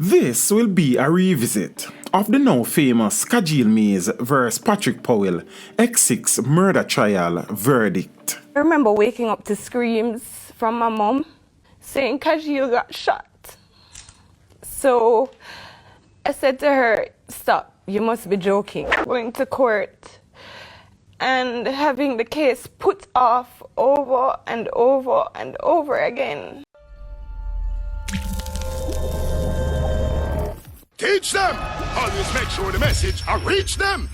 This will be a revisit of the now famous Khajeel Mais vs. Patrick Powell X6 murder trial verdict. I remember waking up to screams from my mom saying Khajeel got shot. So I said to her, "Stop, you must be joking." Going to court and having the case put off over and over and over again. Teach them! Always make sure the message will reach them!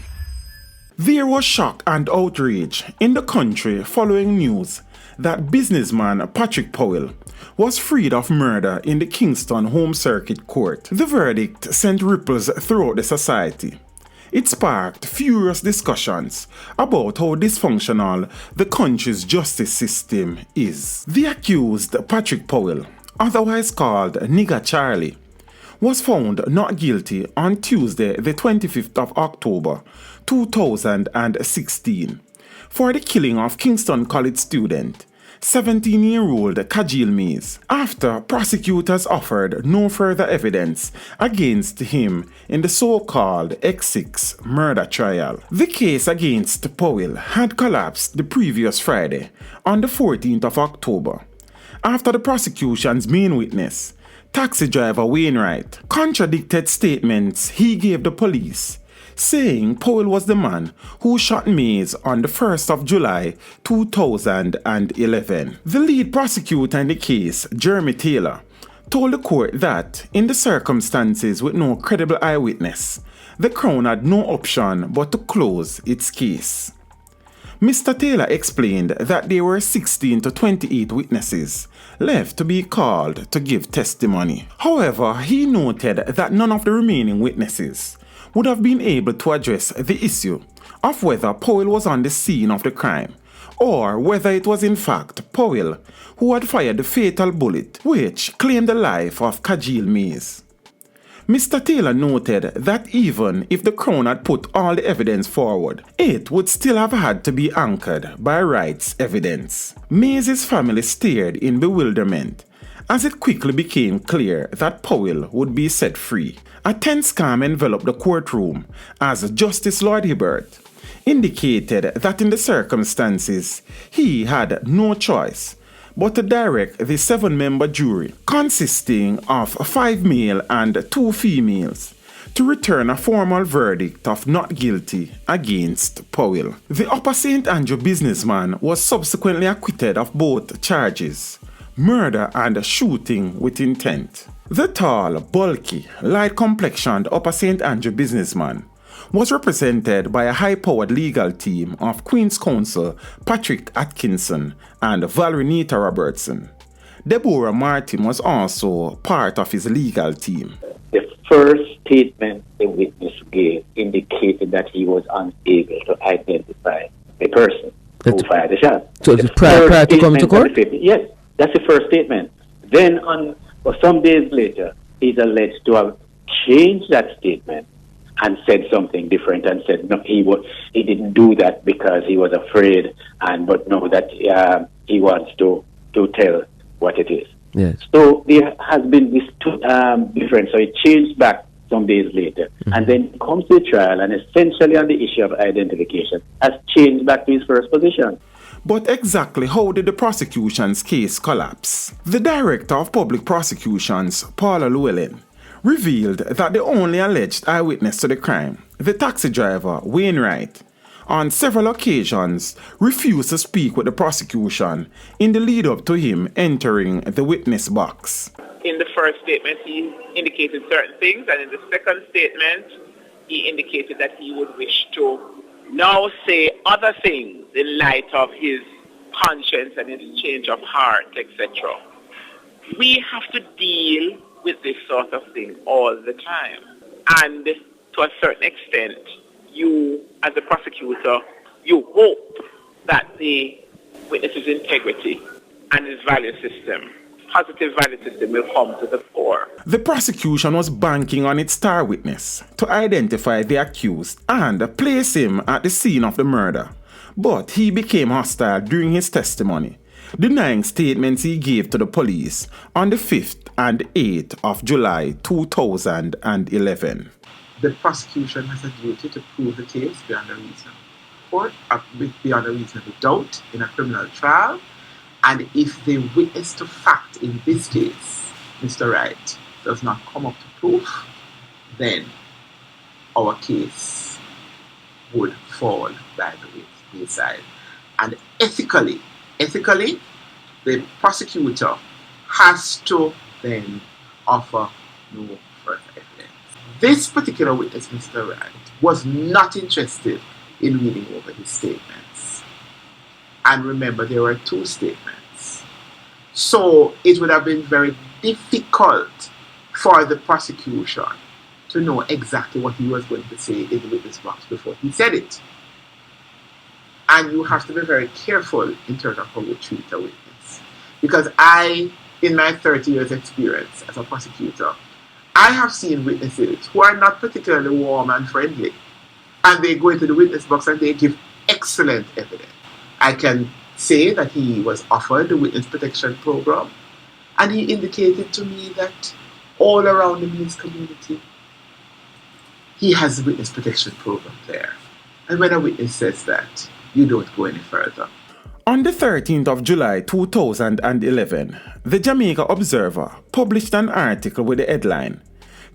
There was shock and outrage in the country following news that businessman Patrick Powell was freed of murder in the Kingston Home Circuit Court. The verdict sent ripples throughout the society. It sparked furious discussions about how dysfunctional the country's justice system is. The accused, Patrick Powell, otherwise called Nigger Charlie, was found not guilty on Tuesday, the 25th of October, 2016, for the killing of Kingston College student, 17-year-old Khajeel Mais, after prosecutors offered no further evidence against him in the so-called X6 murder trial. The case against Powell had collapsed the previous Friday, on the 14th of October, after the prosecution's main witness, taxi driver Wainwright, contradicted statements he gave the police, saying Powell was the man who shot Mais on the 1st of July 2011. The lead prosecutor in the case, Jeremy Taylor, told the court that, in the circumstances with no credible eyewitness, the Crown had no option but to close its case. Mr. Taylor explained that there were 16 to 28 witnesses left to be called to give testimony. However, he noted that none of the remaining witnesses would have been able to address the issue of whether Powell was on the scene of the crime or whether it was in fact Powell who had fired the fatal bullet which claimed the life of Khajeel Mais. Mr. Taylor noted that even if the Crown had put all the evidence forward, it would still have had to be anchored by Wright's evidence. Mais's family stared in bewilderment as it quickly became clear that Powell would be set free. A tense calm enveloped the courtroom as Justice Lord Hibbert indicated that in the circumstances he had no choice but to direct the 7-member jury, consisting of 5 male and 2 females, to return a formal verdict of not guilty against Powell. The Upper St. Andrew businessman was subsequently acquitted of both charges, murder and shooting with intent. The tall, bulky, light-complexioned Upper St. Andrew businessman was represented by a high-powered legal team of Queen's Counsel Patrick Atkinson and Valerie Nita Robertson. Deborah Martin was also part of his legal team. The first statement the witness gave indicated that he was unable to identify the person who fired the shot. So it's prior to come to court? Yes, that's the first statement. Then, some days later, he's alleged to have changed that statement and said something different and said no, he didn't do that because he was afraid, but no, that he wants to tell what it is. Yes. So there has been this difference. So it changed back some days later, and then it comes to the trial, and essentially on the issue of identification has changed back to his first position. But exactly how did the prosecution's case collapse? The Director of Public Prosecutions, Paula Llewellyn, revealed that the only alleged eyewitness to the crime, the taxi driver Wainwright, on several occasions refused to speak with the prosecution in the lead-up to him entering the witness box. In the first statement, he indicated certain things, and in the second statement, he indicated that he would wish to now say other things in light of his conscience and his change of heart, etc. We have to deal with this sort of thing all the time. And to a certain extent, you, as a prosecutor, you hope that the witness's integrity and his value system, positive value system, will come to the fore. The prosecution was banking on its star witness to identify the accused and place him at the scene of the murder. But he became hostile during his testimony, denying statements he gave to the police on the 5th and 8th of July 2011. The prosecution has a duty to prove the case beyond a reasonable beyond a reasonable doubt in a criminal trial, and if the witness to fact in this case, Mr. Wright, does not come up to proof, then our case would fall by the wayside. And ethically, the prosecutor has to then offer no further evidence. This particular witness, Mr. Wright, was not interested in reading over his statements. And remember, there were 2 statements. So it would have been very difficult for the prosecution to know exactly what he was going to say in the witness box before he said it. And you have to be very careful in terms of how you treat a witness. Because in my 30 years experience as a prosecutor, I have seen witnesses who are not particularly warm and friendly. And they go into the witness box and they give excellent evidence. I can say that he was offered the witness protection program, and he indicated to me that all around the Mills community, he has the witness protection program there. And when a witness says that, you don't go any further. On the 13th of July 2011, the Jamaica Observer published an article with the headline,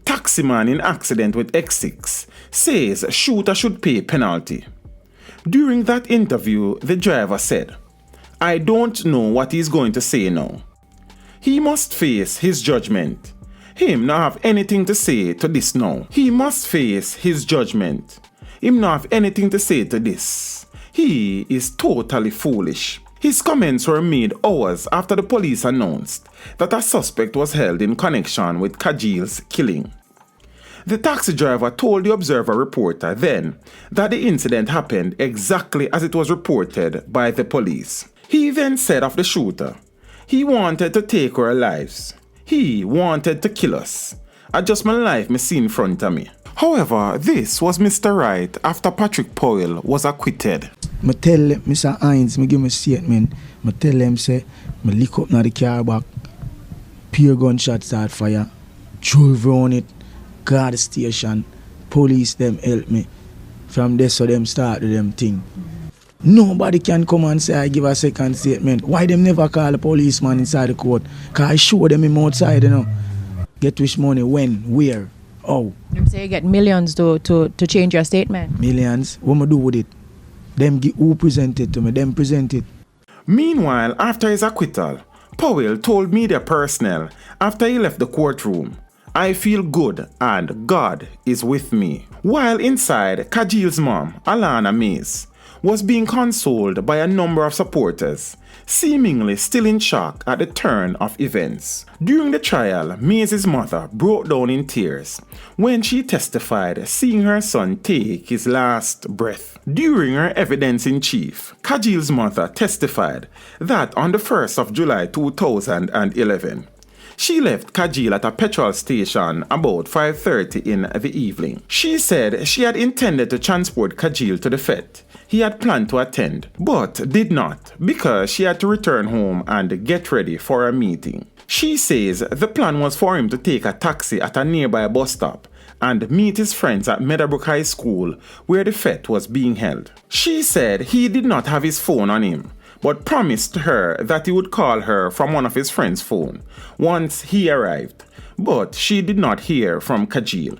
"Taximan in accident with X6 says shooter should pay penalty." During that interview, the driver said, "I don't know what he's going to say now. He must face his judgment. Him not have anything to say to this now. He must face his judgment. Him not have anything to say to this. He is totally foolish." His comments were made hours after the police announced that a suspect was held in connection with Khajeel's killing. The taxi driver told the Observer reporter then that the incident happened exactly as it was reported by the police. He then said of the shooter, "He wanted to take our lives. He wanted to kill us. I just my life me see in front of me." However, this was Mr. Wright after Patrick Powell was acquitted. I tell Mr. Hines, I give him a statement. I tell him, say, I lick up now the car back, pure gunshot start fire, drove around it, guard the station, police them help me. From there, so them start with them thing. Nobody can come and say I give a second statement. Why them never call the policeman inside the court? Because I show them him outside, you know. Get which money, when, where, how. You say you get millions to change your statement. Millions? What I do with it? Them who presented to me, them present it. Meanwhile, after his acquittal, Powell told media personnel after he left the courtroom, "I feel good and God is with me." While inside, Khajeel's mom, Khajeel Mais, was being consoled by a number of supporters, seemingly still in shock at the turn of events. During the trial, Mais's mother broke down in tears when she testified seeing her son take his last breath. During her evidence in chief, Khajeel's mother testified that on the 1st of July 2011, she left Khajeel at a petrol station about 5:30 in the evening. She said she had intended to transport Khajeel to the fete he had planned to attend, but did not because she had to return home and get ready for a meeting. She says the plan was for him to take a taxi at a nearby bus stop and meet his friends at Meadowbrook High School where the fete was being held. She said he did not have his phone on him, but promised her that he would call her from one of his friends' phone once he arrived, but she did not hear from Khajeel.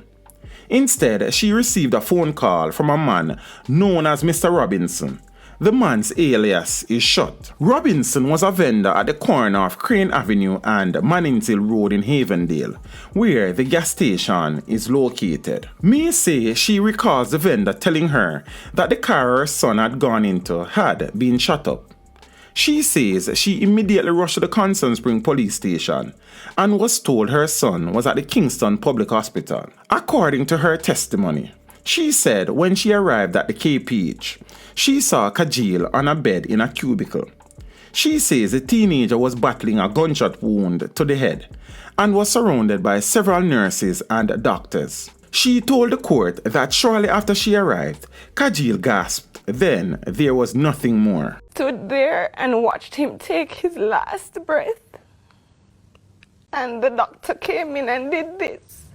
Instead, she received a phone call from a man known as Mr. Robinson. The man's alias is Shut. Robinson was a vendor at the corner of Crane Avenue and Manningshill Road in Havendale, where the gas station is located. May say she recalls the vendor telling her that the car her son had gone into had been shut up. She says she immediately rushed to the Constant Spring police station and was told her son was at the Kingston Public Hospital. According to her testimony, she said when she arrived at the KPH, she saw Khajeel on a bed in a cubicle. She says the teenager was battling a gunshot wound to the head and was surrounded by several nurses and doctors. She told the court that shortly after she arrived, Khajeel gasped. Then there was nothing more. stood there and watched him take his last breath. And the doctor came in and did this.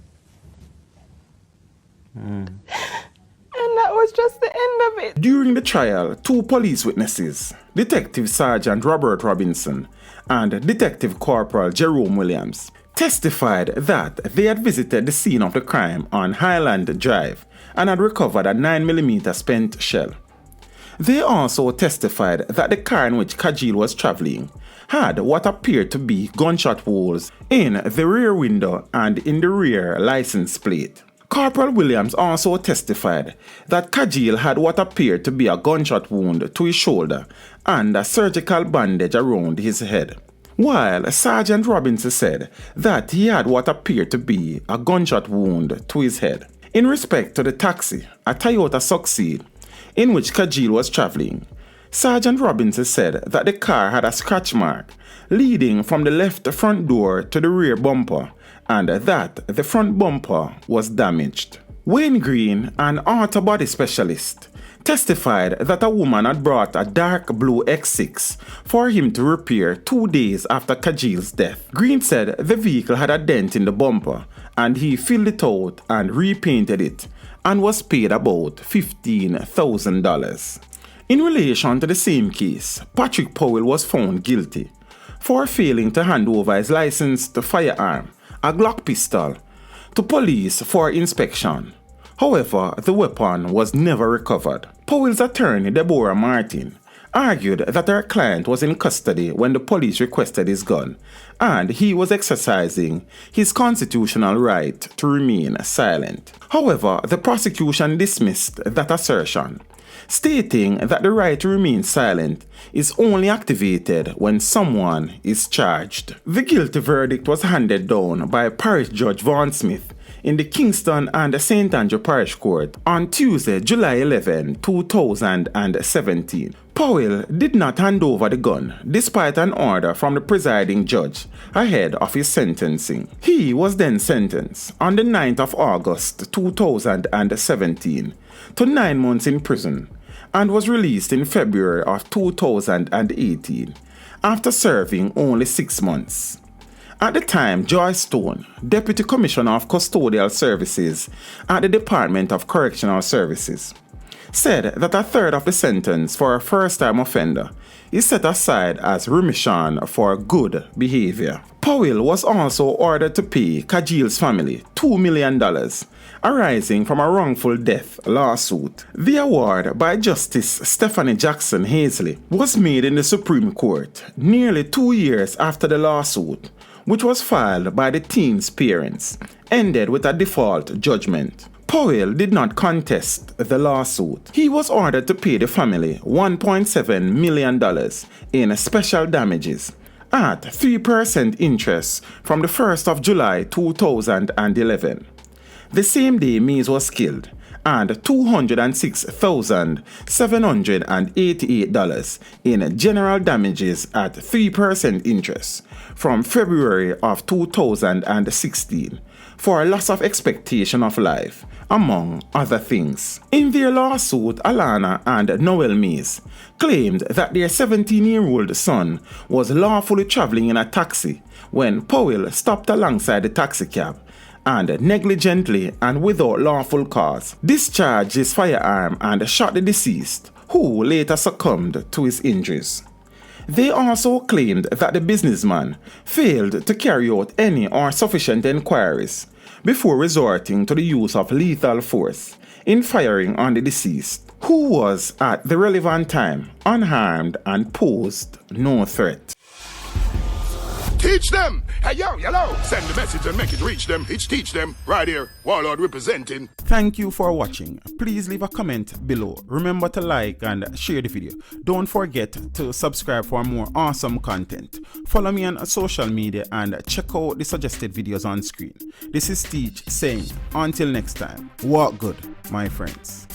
And that was just the end of it. During the trial, 2 police witnesses, Detective Sergeant Robert Robinson and Detective Corporal Jerome Williams, testified that they had visited the scene of the crime on Highland Drive and had recovered a 9mm spent shell. They also testified that the car in which Khajeel was traveling had what appeared to be gunshot holes in the rear window and in the rear license plate. Corporal Williams also testified that Khajeel had what appeared to be a gunshot wound to his shoulder and a surgical bandage around his head, while Sergeant Robinson said that he had what appeared to be a gunshot wound to his head. In respect to the taxi, a Toyota Succeed, in which Khajeel was traveling, Sergeant Robinson said that the car had a scratch mark leading from the left front door to the rear bumper and that the front bumper was damaged. Wayne Green, an auto body specialist, testified that a woman had brought a dark blue X6 for him to repair 2 days after Khajeel's death. Green said the vehicle had a dent in the bumper and he filled it out and repainted it and was paid about $15,000. In relation to the same case, Patrick Powell was found guilty for failing to hand over his licensed firearm, a Glock pistol, to police for inspection. However, the weapon was never recovered. Powell's attorney, Deborah Martin, argued that her client was in custody when the police requested his gun, and he was exercising his constitutional right to remain silent. However, the prosecution dismissed that assertion, stating that the right to remain silent is only activated when someone is charged. The guilty verdict was handed down by Parish Judge Vaughn Smith in the Kingston and St. Andrew Parish Court on Tuesday, July 11, 2017. Powell did not hand over the gun despite an order from the presiding judge ahead of his sentencing. He was then sentenced on the 9th of August 2017 to 9 months in prison and was released in February of 2018 after serving only 6 months. At the time, Joy Stone, Deputy Commissioner of Custodial Services at the Department of Correctional Services, said that a third of the sentence for a first-time offender is set aside as remission for good behavior. Powell was also ordered to pay Khajeel's family $2 million arising from a wrongful death lawsuit. The award by Justice Stephanie Jackson Hazley was made in the Supreme Court nearly 2 years after the lawsuit, which was filed by the teen's parents, ended with a default judgment. Powell did not contest the lawsuit. He was ordered to pay the family $1.7 million in special damages at 3% interest from the 1st of July 2011. The same day Mais was killed, and $206,788 in general damages at 3% interest from February of 2016 for a loss of expectation of life, among other things. In their lawsuit, Alana and Noel Mais claimed that their 17-year-old son was lawfully traveling in a taxi when Powell stopped alongside the taxicab and negligently and without lawful cause discharged his firearm and shot the deceased, who later succumbed to his injuries. They also claimed that the businessman failed to carry out any or sufficient inquiries before resorting to the use of lethal force in firing on the deceased, who was at the relevant time unharmed and posed no threat. Teach them! Hey, yo, hello! Send the message and make it reach them. It's teach them. Right here, Warlord representing. Thank you for watching. Please leave a comment below. Remember to like and share the video. Don't forget to subscribe for more awesome content. Follow me on social media and check out the suggested videos on screen. This is Teach saying, until next time, walk good, my friends.